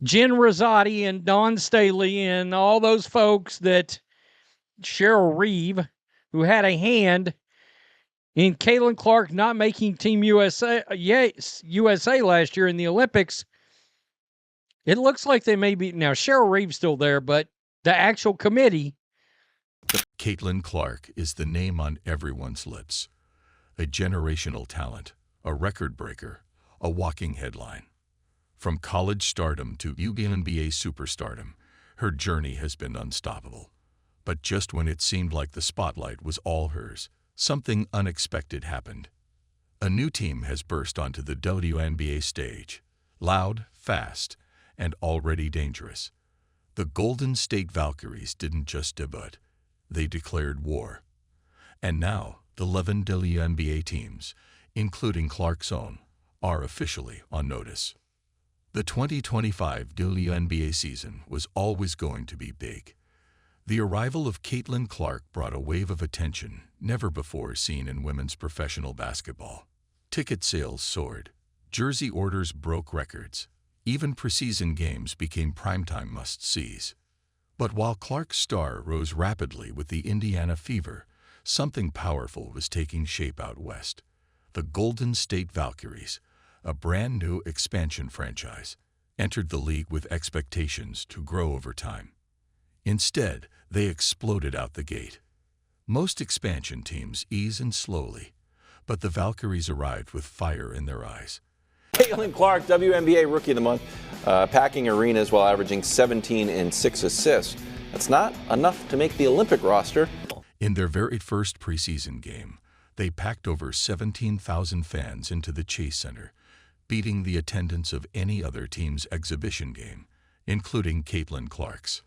Jen Rosati and Don Staley and all those folks that Cheryl Reeve, who had a hand in Caitlin Clark not making Team USA last year in the Olympics. It looks like they may be now. Cheryl Reeve's still there, but the actual committee. Caitlin Clark is the name on everyone's lips. A generational talent, a record breaker, a walking headline. From college stardom to WNBA superstardom, her journey has been unstoppable. But just when it seemed like the spotlight was all hers, something unexpected happened. A new team has burst onto the WNBA stage, loud, fast, and already dangerous. The Golden State Valkyries didn't just debut, they declared war. And now, the 11 WNBA teams, including Clark's own, are officially on notice. The 2025 WNBA season was always going to be big. The arrival of Caitlin Clark brought a wave of attention never before seen in women's professional basketball. Ticket sales soared, jersey orders broke records, even preseason games became primetime must-sees. But while Clark's star rose rapidly with the Indiana Fever, something powerful was taking shape out west. The Golden State Valkyries, a brand new expansion franchise, entered the league with expectations to grow over time. Instead, they exploded out the gate. Most expansion teams ease in slowly, but the Valkyries arrived with fire in their eyes. Caitlin Clark, WNBA Rookie of the Month, packing arenas while averaging 17 and 6 assists. That's not enough to make the Olympic roster. In their very first preseason game, they packed over 17,000 fans into the Chase Center, beating the attendance of any other team's exhibition game, including Caitlin Clark's.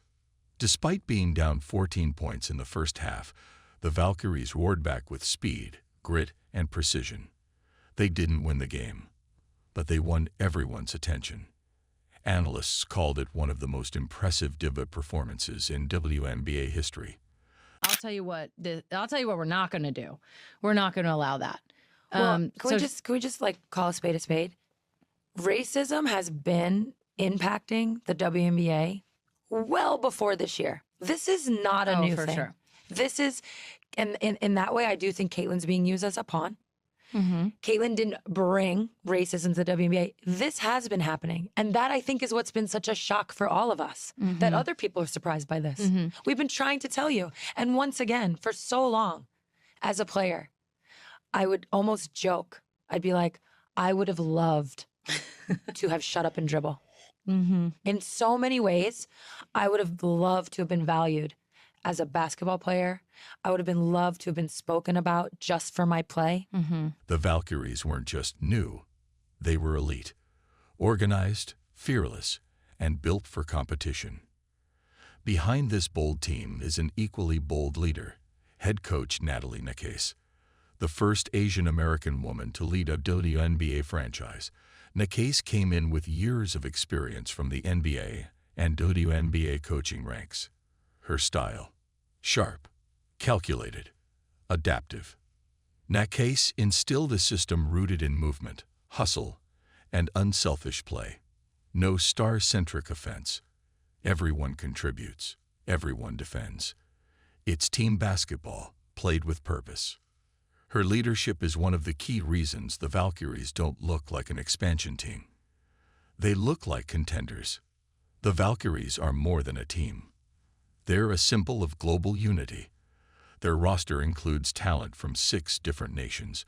Despite being down 14 points in the first half, the Valkyries roared back with speed, grit, and precision. They didn't win the game, but they won everyone's attention. Analysts called it one of the most impressive diva performances in WNBA history. I'll tell you what we're not going to do. We're not going to allow that. Can we just like call a spade a spade? Racism has been impacting the WNBA well before this year. This is not a new thing. Sure. This is, and in that way, I do think Caitlin's being used as a pawn. Mm-hmm. Caitlin didn't bring racism to the WNBA. This has been happening. And that, I think, is what's been such a shock for all of us, that other people are surprised by this. Mm-hmm. We've been trying to tell you. And once again, for so long, as a player, I would almost joke. I'd be like, I would have loved to have shut up and dribble. Mm-hmm. In so many ways, I would have loved to have been valued as a basketball player. I would have been loved to have been spoken about just for my play. Mm-hmm. The Valkyries weren't just new. They were elite, organized, fearless, and built for competition. Behind this bold team is an equally bold leader, head coach Natalie Nakase. The first Asian American woman to lead a WNBA franchise, Nakase came in with years of experience from the NBA and WNBA coaching ranks. Her style, sharp, calculated, adaptive. Nakase instilled a system rooted in movement, hustle, and unselfish play. No star-centric offense. Everyone contributes, everyone defends. It's team basketball, played with purpose. Her leadership is one of the key reasons the Valkyries don't look like an expansion team. They look like contenders. The Valkyries are more than a team. They're a symbol of global unity. Their roster includes talent from 6 different nations,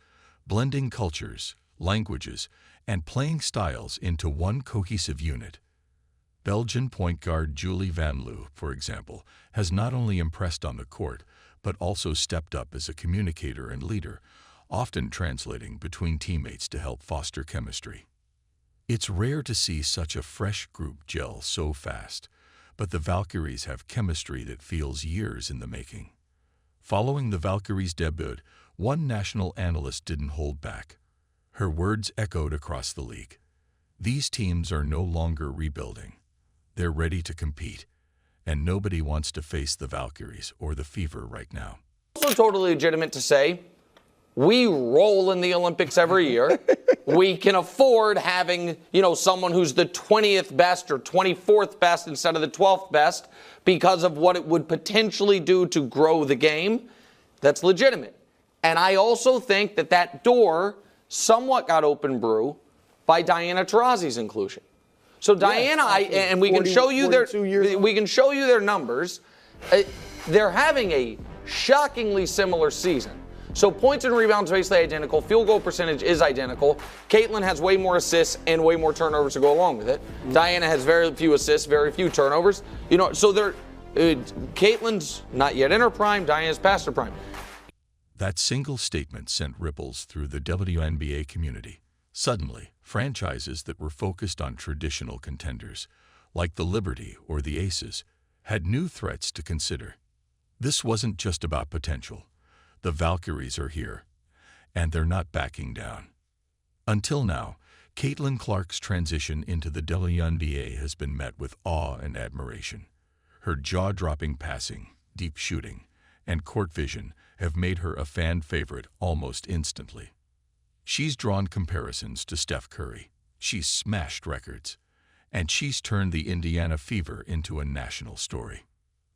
blending cultures, languages, and playing styles into one cohesive unit. Belgian point guard Julie Van Loo, for example, has not only impressed on the court, but also stepped up as a communicator and leader, often translating between teammates to help foster chemistry. It's rare to see such a fresh group gel so fast, but the Valkyries have chemistry that feels years in the making. Following the Valkyries' debut, one national analyst didn't hold back. Her words echoed across the league. These teams are no longer rebuilding. They're ready to compete, and nobody wants to face the Valkyries or the Fever right now. Also totally legitimate to say, We roll in the Olympics every year. We can afford having, someone who's the 20th best or 24th best instead of the 12th best because of what it would potentially do to grow the game. That's legitimate. And I also think that door somewhat got open, Brew, by Diana Taurasi's inclusion. So Diana, and we can show you their numbers. They're having a shockingly similar season. So points and rebounds basically identical. Field goal percentage is identical. Caitlin has way more assists and way more turnovers to go along with it. Diana has very few assists, very few turnovers. So Caitlin's not yet in her prime. Diana's past her prime. That single statement sent ripples through the WNBA community. Suddenly, franchises that were focused on traditional contenders, like the Liberty or the Aces, had new threats to consider. This wasn't just about potential. The Valkyries are here, and they're not backing down. Until now, Caitlin Clark's transition into the WNBA has been met with awe and admiration. Her jaw-dropping passing, deep shooting, and court vision have made her a fan favorite almost instantly. She's drawn comparisons to Steph Curry. She's smashed records. And she's turned the Indiana Fever into a national story.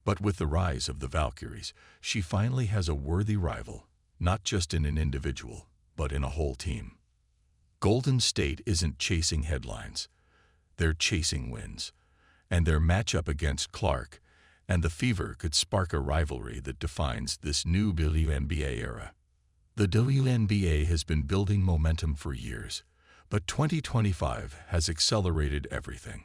But with the rise of the Valkyries, she finally has a worthy rival, not just in an individual, but in a whole team. Golden State isn't chasing headlines. They're chasing wins. And their matchup against Clark and the Fever could spark a rivalry that defines this new WNBA era. The WNBA has been building momentum for years, but 2025 has accelerated everything.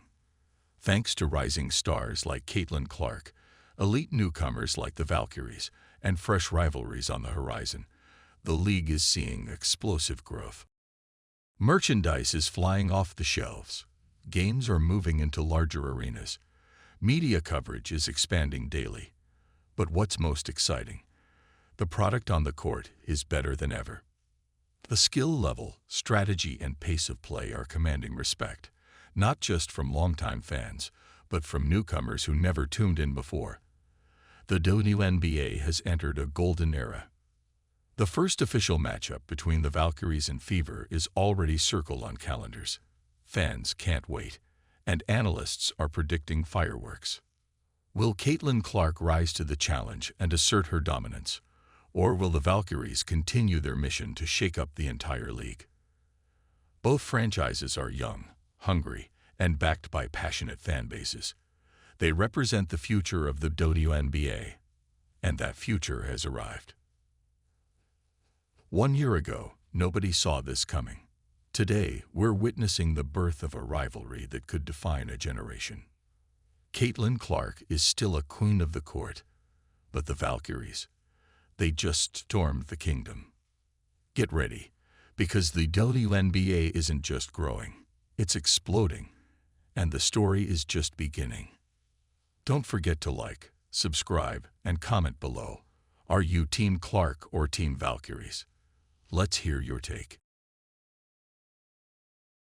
Thanks to rising stars like Caitlin Clark, elite newcomers like the Valkyries, and fresh rivalries on the horizon, the league is seeing explosive growth. Merchandise is flying off the shelves. Games are moving into larger arenas. Media coverage is expanding daily. But what's most exciting? The product on the court is better than ever. The skill level, strategy, and pace of play are commanding respect, not just from longtime fans, but from newcomers who never tuned in before. The WNBA has entered a golden era. The first official matchup between the Valkyries and Fever is already circled on calendars. Fans can't wait, and analysts are predicting fireworks. Will Caitlin Clark rise to the challenge and assert her dominance? Or will the Valkyries continue their mission to shake up the entire league? Both franchises are young, hungry, and backed by passionate fan bases. They represent the future of the WNBA, and that future has arrived. 1 year ago, nobody saw this coming. Today, we're witnessing the birth of a rivalry that could define a generation. Caitlin Clark is still a queen of the court, but the Valkyries, they just stormed the kingdom. Get ready, because the WNBA isn't just growing, it's exploding, and the story is just beginning. Don't forget to like, subscribe, and comment below. Are you Team Clark or Team Valkyries? Let's hear your take.